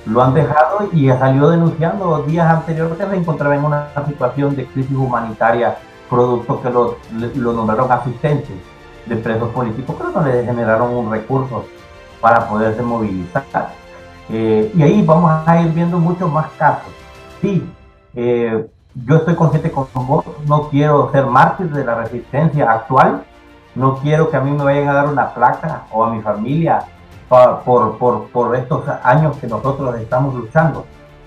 Speaker 3: lo han dejado y salió denunciando días anteriores que se encontraba en una situación de crisis humanitaria, producto que lo nombraron asistente de presos políticos, pero no le generaron un recurso para poderse movilizar. Y ahí vamos a ir viendo muchos más casos. Sí, yo estoy consciente con vos, no quiero ser mártir de la resistencia actual, no quiero que a mí me vayan a dar una placa o a mi familia por estos años que nosotros estamos luchando.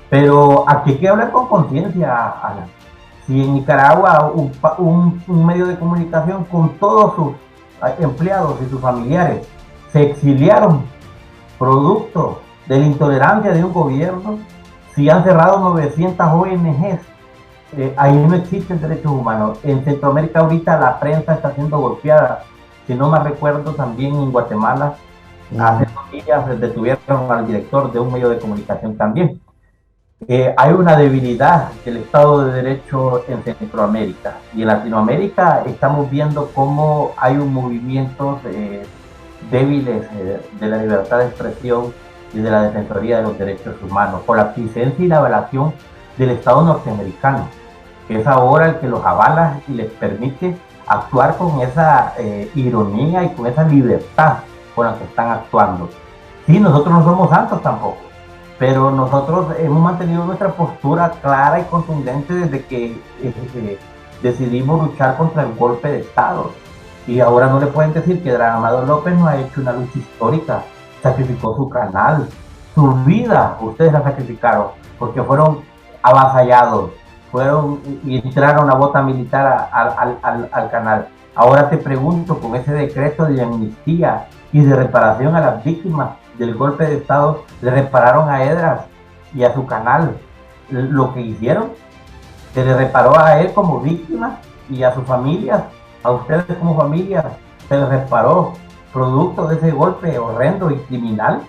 Speaker 3: Pero aquí hay que hablar con conciencia, Alan. Si en Nicaragua un medio de comunicación con todos sus empleados y sus familiares se exiliaron producto de la intolerancia de un gobierno, si han cerrado 900 ONGs, ahí no existen derechos humanos. En Centroamérica ahorita la prensa está siendo golpeada. Si no me recuerdo, también en Guatemala hace 2 días detuvieron al director de un medio de comunicación también. Hay una debilidad del Estado de Derecho en Centroamérica, y en Latinoamérica estamos viendo cómo hay un movimiento débiles de la libertad de expresión y de la Defensoría de los Derechos Humanos, por la presencia y la avalación del Estado norteamericano, que es ahora el que los avala y les permite actuar con esa ironía y con esa libertad con la que están actuando. Sí, nosotros no somos santos tampoco, pero nosotros hemos mantenido nuestra postura clara y contundente desde que decidimos luchar contra el golpe de Estado. Y ahora no le pueden decir que Amado López no ha hecho una lucha histórica, sacrificó su canal, su vida, ustedes la sacrificaron, porque fueron avasallados, y entraron a bota militar al canal. Ahora te pregunto, con ese decreto de amnistía y de reparación a las víctimas del golpe de Estado, le repararon a Edras y a su canal lo que hicieron, se le reparó a él como víctima y a sus familias, a ustedes como familia, se les reparó producto de ese golpe horrendo y criminal.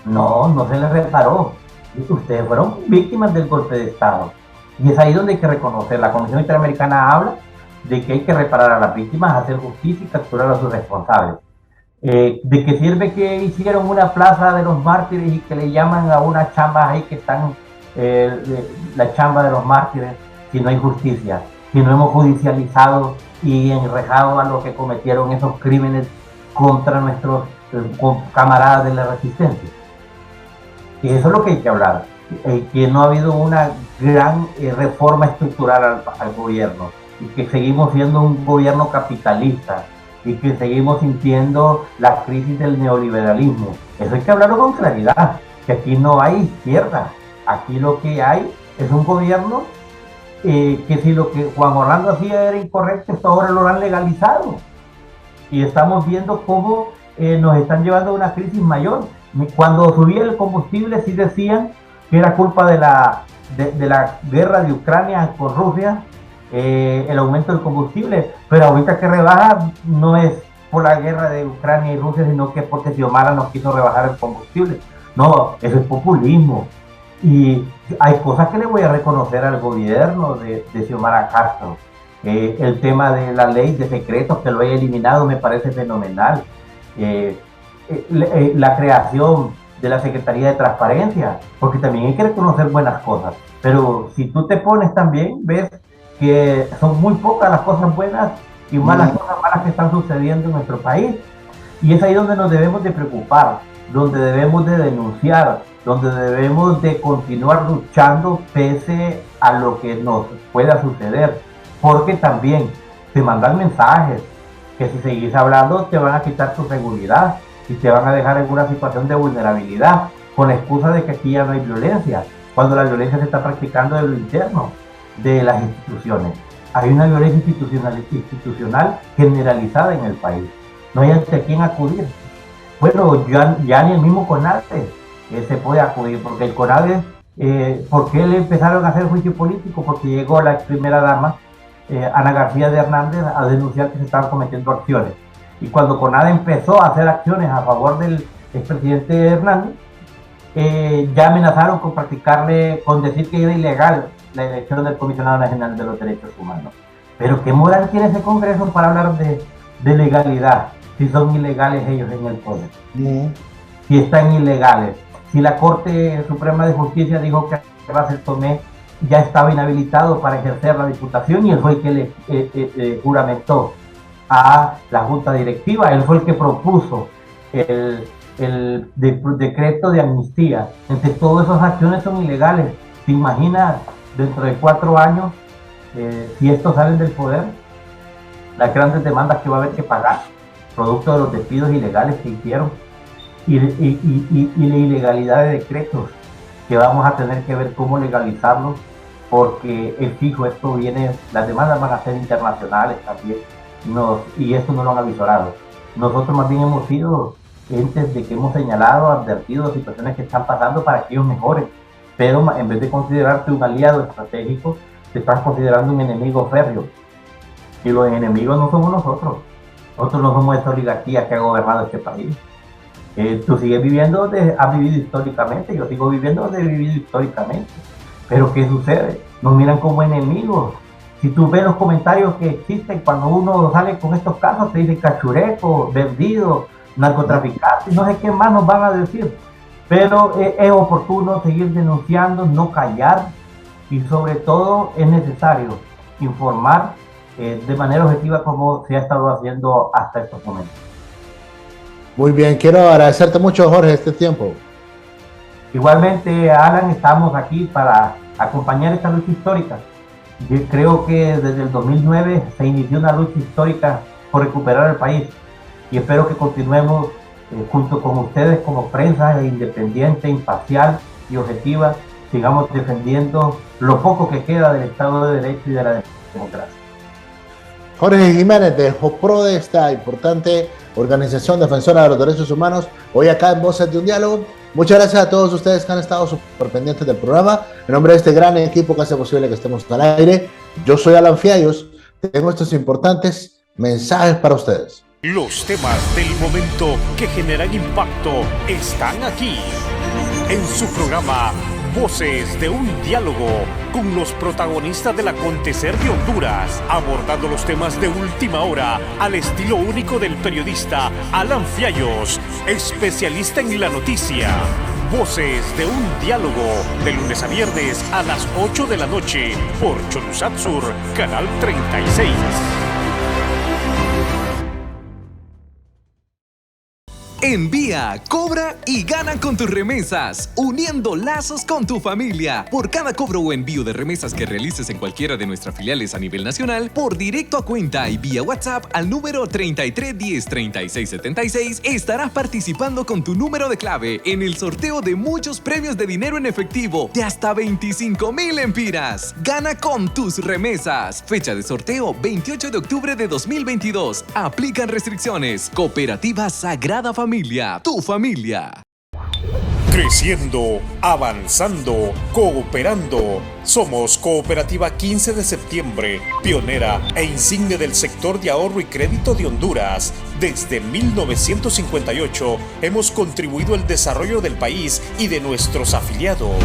Speaker 3: No se les reparó. Ustedes fueron víctimas del golpe de Estado. Y es ahí donde hay que reconocer. La Comisión Interamericana habla de que hay que reparar a las víctimas, hacer justicia y capturar a sus responsables. ¿De qué sirve que hicieron una plaza de los mártires y que le llaman a unas chambas ahí que están, la chamba de los mártires, si no hay justicia, si no hemos judicializado y enrejado a los que cometieron esos crímenes contra nuestros camaradas de la resistencia? Y eso es lo que hay que hablar, que no ha habido una gran reforma estructural al gobierno, y que seguimos siendo un gobierno capitalista, y que seguimos sintiendo la crisis del neoliberalismo. Eso hay que hablarlo con claridad, que aquí no hay izquierda, aquí lo que hay es un gobierno que si lo que Juan Orlando hacía era incorrecto, esto ahora lo han legalizado. Y estamos viendo cómo nos están llevando a una crisis mayor. Cuando subía el combustible sí decían que era culpa de la guerra de Ucrania con Rusia, el aumento del combustible, pero ahorita que rebaja no es por la guerra de Ucrania y Rusia, sino que es porque Xiomara no quiso rebajar el combustible. No, eso es populismo. Y hay cosas que le voy a reconocer al gobierno de Xiomara Castro. El tema de la ley de secretos, que lo haya eliminado, me parece fenomenal. La creación de la Secretaría de Transparencia, porque también hay que reconocer buenas cosas. Pero si tú te pones también, ves que son muy pocas las cosas buenas y malas cosas malas que están sucediendo en nuestro país. Y es ahí donde nos debemos de preocupar, donde debemos de denunciar, donde debemos de continuar luchando pese a lo que nos pueda suceder. Porque también te mandan mensajes que si seguís hablando te van a quitar tu seguridad y te van a dejar en una situación de vulnerabilidad con la excusa de que aquí ya no hay violencia, cuando la violencia se está practicando en lo interno de las instituciones. Hay una violencia institucional generalizada en el país. No hay ante quién acudir. Bueno, ya ni el mismo CONADE se puede acudir, porque el CONADE, ¿por qué le empezaron a hacer juicio político? Porque llegó la ex primera dama, Ana García de Hernández, a denunciar que se estaban cometiendo acciones. Y cuando CONADE empezó a hacer acciones a favor del expresidente Hernández, ya amenazaron con con decir que era ilegal la elección del Comisionado Nacional de los Derechos Humanos. Pero ¿qué moral tiene ese Congreso para hablar de legalidad si son ilegales ellos en el poder? Si están ilegales, si la Corte Suprema de Justicia dijo que Racel Tomé ya estaba inhabilitado para ejercer la diputación y él fue el que le juramentó a la Junta Directiva, él fue el que propuso el decreto de amnistía. Entonces todas esas acciones son ilegales. ¿Te imaginas dentro de 4 años si estos salen del poder, las grandes demandas que va a haber que pagar producto de los despidos ilegales que hicieron y la ilegalidad de decretos que vamos a tener que ver cómo legalizarlos, porque el fijo, esto viene, las demandas van a ser internacionales también, y esto no lo han avisorado. Nosotros más bien hemos sido entes de que hemos señalado, advertido situaciones que están pasando para que ellos mejoren, pero en vez de considerarte un aliado estratégico, te están considerando un enemigo férreo, y los enemigos no somos nosotros no somos esta oligarquía que ha gobernado este país. Tú sigues viviendo donde has vivido históricamente, yo sigo viviendo donde he vivido históricamente, pero ¿qué sucede? Nos miran como enemigos. Si tú ves los comentarios que existen cuando uno sale con estos casos, te dicen cachureco, vendido, narcotraficante, no sé qué más nos van a decir, pero es oportuno seguir denunciando, no callar, y sobre todo es necesario informar de manera objetiva como se ha estado haciendo hasta estos momentos.
Speaker 2: Muy bien, quiero agradecerte mucho, Jorge, este tiempo.
Speaker 3: Igualmente, Alan, estamos aquí para acompañar esta lucha histórica. Yo creo que desde el 2009 se inició una lucha histórica por recuperar el país y espero que continuemos junto con ustedes como prensa independiente, imparcial y objetiva, sigamos defendiendo lo poco que queda del Estado de Derecho y de la democracia.
Speaker 2: Jorge Jiménez, de JOPRODE, esta importante organización defensora de los derechos humanos, hoy acá en Voces de un Diálogo. Muchas gracias a todos ustedes que han estado súper pendientes del programa. En nombre de este gran equipo que hace posible que estemos al aire, yo soy Alan Fiallos. Tengo estos importantes mensajes para ustedes.
Speaker 1: Los temas del momento que generan impacto están aquí, en su programa Voces de un Diálogo, con los protagonistas del acontecer de Honduras, abordando los temas de última hora al estilo único del periodista Alan Fiallos, especialista en la noticia. Voces de un Diálogo, de lunes a viernes a las 8 de la noche por Cholusac Sur, Canal 36.
Speaker 4: Envía, cobra y gana con tus remesas, uniendo lazos con tu familia. Por cada cobro o envío de remesas que realices en cualquiera de nuestras filiales a nivel nacional, por directo a cuenta y vía WhatsApp al número 3310-3676, estarás participando con tu número de clave en el sorteo de muchos premios de dinero en efectivo de hasta 25,000 empiras. Gana con tus remesas. Fecha de sorteo 28 de octubre de 2022. Aplican restricciones. Cooperativa Sagrada Familia, tu familia.
Speaker 1: Creciendo, avanzando, cooperando. Somos Cooperativa 15 de Septiembre, pionera e insigne del sector de ahorro y crédito de Honduras. Desde 1958 hemos contribuido al desarrollo del país y de nuestros afiliados.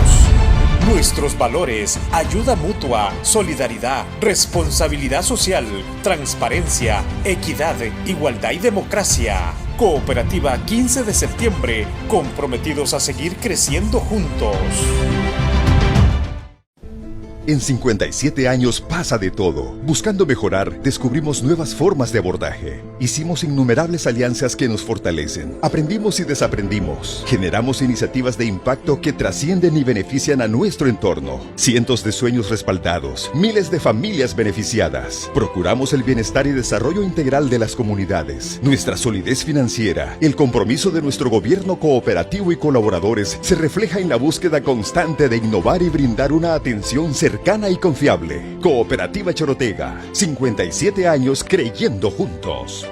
Speaker 1: Nuestros valores: ayuda mutua, solidaridad, responsabilidad social, transparencia, equidad, igualdad y democracia. Cooperativa 15 de Septiembre, comprometidos a seguir creciendo juntos.
Speaker 5: En 57 años pasa de todo. Buscando mejorar, descubrimos nuevas formas de abordaje. Hicimos innumerables alianzas que nos fortalecen. Aprendimos y desaprendimos. Generamos iniciativas de impacto que trascienden y benefician a nuestro entorno. Cientos de sueños respaldados, miles de familias beneficiadas. Procuramos el bienestar y desarrollo integral de las comunidades. Nuestra solidez financiera, el compromiso de nuestro gobierno cooperativo y colaboradores se refleja en la búsqueda constante de innovar y brindar una atención cercana y confiable. Cooperativa Chorotega, 57 años creyendo juntos.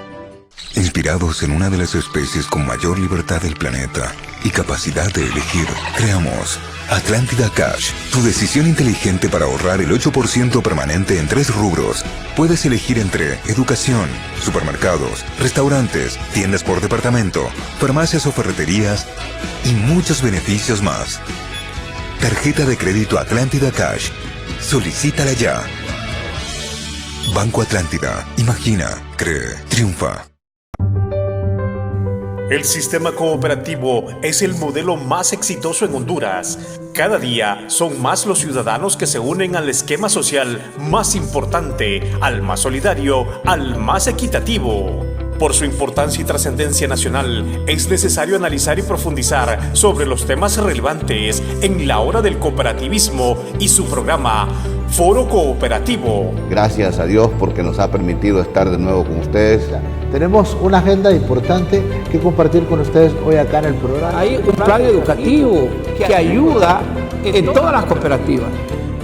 Speaker 6: Inspirados en una de las especies con mayor libertad del planeta y capacidad de elegir, creamos Atlántida Cash, tu decisión inteligente para ahorrar el 8% permanente en 3 rubros. Puedes elegir entre educación, supermercados, restaurantes, tiendas por departamento, farmacias o ferreterías y muchos beneficios más. Tarjeta de crédito Atlántida Cash. Solicítala ya. Banco Atlántida. Imagina, cree, triunfa.
Speaker 1: El sistema cooperativo es el modelo más exitoso en Honduras. Cada día son más los ciudadanos que se unen al esquema social más importante, al más solidario, al más equitativo. Por su importancia y trascendencia nacional, es necesario analizar y profundizar sobre los temas relevantes en la hora del cooperativismo y su programa Foro Cooperativo.
Speaker 2: Gracias a Dios porque nos ha permitido estar de nuevo con ustedes. Tenemos una agenda importante que compartir con ustedes hoy acá en el programa.
Speaker 7: Hay un plan educativo que ayuda en todas las cooperativas.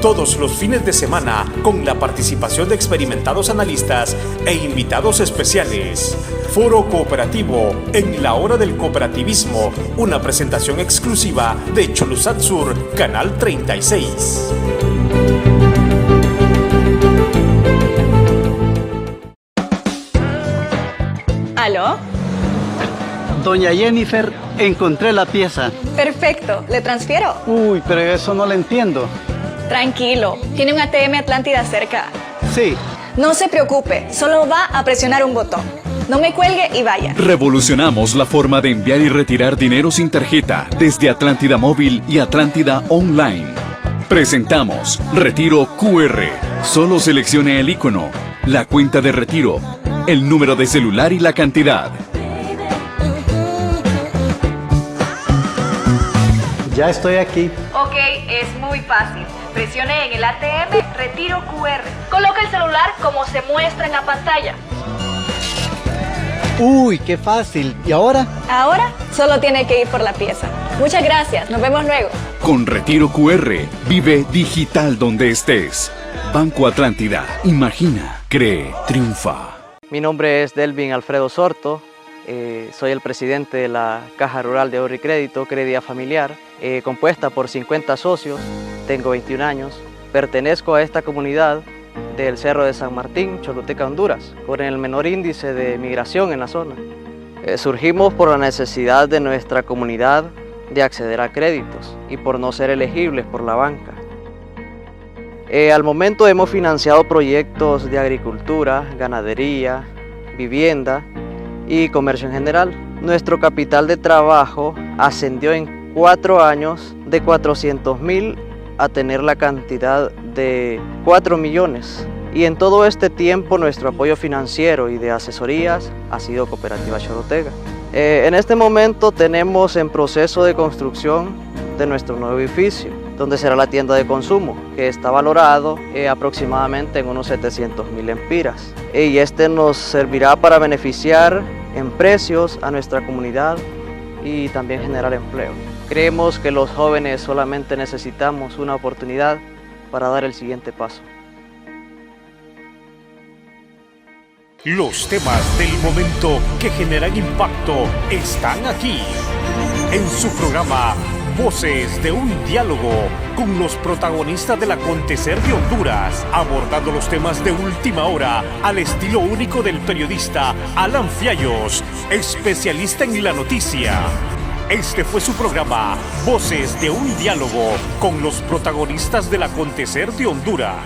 Speaker 1: Todos los fines de semana, con la participación de experimentados analistas e invitados especiales. Foro Cooperativo, en la hora del cooperativismo, una presentación exclusiva de Cholusat Sur, Canal 36.
Speaker 8: ¿Aló?
Speaker 9: Doña Jennifer, encontré la pieza.
Speaker 8: Perfecto, ¿le transfiero?
Speaker 9: Uy, pero eso no lo entiendo.
Speaker 8: Tranquilo, tiene un ATM Atlántida cerca.
Speaker 9: Sí.
Speaker 8: No se preocupe, solo va a presionar un botón. No me cuelgue y vaya.
Speaker 10: Revolucionamos la forma de enviar y retirar dinero sin tarjeta desde Atlántida Móvil y Atlántida Online. Presentamos Retiro QR. Solo seleccione el icono, la cuenta de retiro, el número de celular y la cantidad.
Speaker 9: Ya estoy aquí.
Speaker 8: Ok, es muy fácil. Presione en el ATM Retiro QR. Coloca el celular como se muestra en la pantalla.
Speaker 9: Uy, qué fácil. ¿Y ahora?
Speaker 8: Ahora solo tiene que ir por la pieza. Muchas gracias, nos vemos luego.
Speaker 10: Con Retiro QR, vive digital donde estés. Banco Atlántida, imagina, cree, triunfa.
Speaker 11: Mi nombre es Delvin Alfredo Sorto. Soy el presidente de la Caja Rural de Ahorro y Crédito, Crédito Familiar, compuesta por 50 socios. Tengo 21 años. Pertenezco a esta comunidad del Cerro de San Martín, Choluteca, Honduras, con el menor índice de migración en la zona. Surgimos por la necesidad de nuestra comunidad de acceder a créditos y por no ser elegibles por la banca. Al momento hemos financiado proyectos de agricultura, ganadería, vivienda y comercio en general. Nuestro capital de trabajo ascendió en 4 años de 400.000 a tener la cantidad de 4 millones. Y en todo este tiempo nuestro apoyo financiero y de asesorías ha sido Cooperativa Chorotega. En este momento tenemos en proceso de construcción de nuestro nuevo edificio, donde será la tienda de consumo, que está valorado aproximadamente en unos 700.000 empiras. Y este nos servirá para beneficiar en precios a nuestra comunidad y también generar empleo. Creemos que los jóvenes solamente necesitamos una oportunidad para dar el siguiente paso.
Speaker 1: Los temas del momento que generan impacto están aquí, en su programa Voces de un diálogo con los protagonistas del acontecer de Honduras, abordando los temas de última hora al estilo único del periodista Alan Fiallos, especialista en la noticia. Este fue su programa, Voces de un diálogo con los protagonistas del acontecer de Honduras.